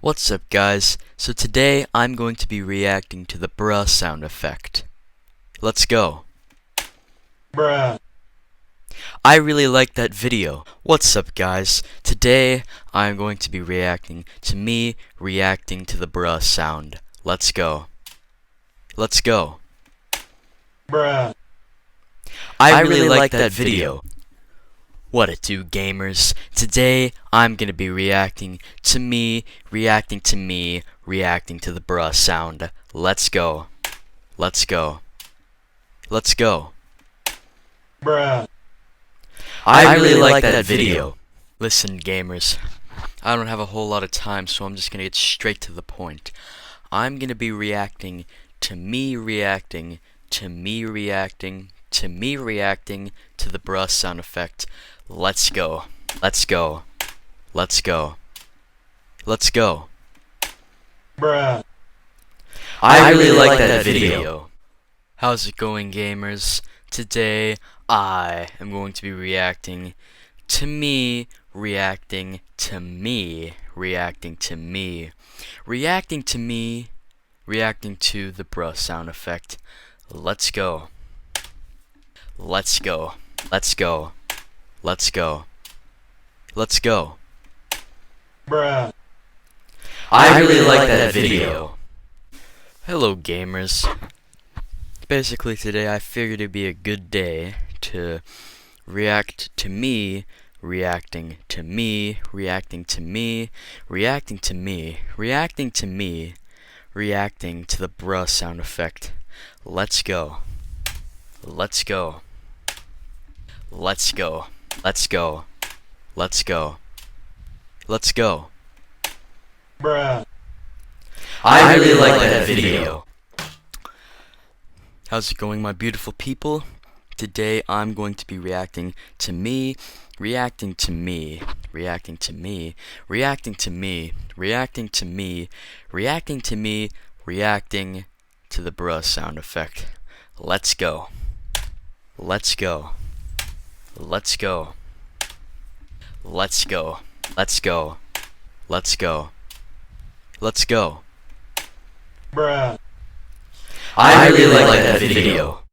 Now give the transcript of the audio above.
What's up, guys? So today I'm going to be reacting to the bruh sound effect. Let's go. Bruh. I really like that video. What's up, guys? Today I'm going to be reacting to me reacting to the bruh sound. Let's go. Let's go. Bruh. I really like that video. What it do, gamers? Today I'm gonna be reacting to me reacting to the bruh sound. Let's go. Let's go. Let's go. Bruh. I really like that video. Listen, gamers, I don't have a whole lot of time, so I'm just gonna get straight to the point. I'm gonna be reacting to me reacting to the bruh sound effect. Let's go. Let's go. Let's go. Let's go. Bruh. I really like that video. How's it going, gamers? Today I am going to be reacting to me reacting to the bruh sound effect. Let's go. Let's go. Let's go. Let's go. Let's go. Bruh. I really like that video. Hello, gamers. Basically, today I figured it'd be a good day to react to me reacting to the bruh sound effect. Let's go. Let's go. Let's go. Let's go. Let's go. Let's go. Bruh. I really like that video. How's it going, my beautiful people? Today I'm going to be reacting to me reacting to the bruh sound effect. Let's go. Let's go. Let's go. Let's go. Let's go. Let's go. Let's go. Bruh. I really like that video.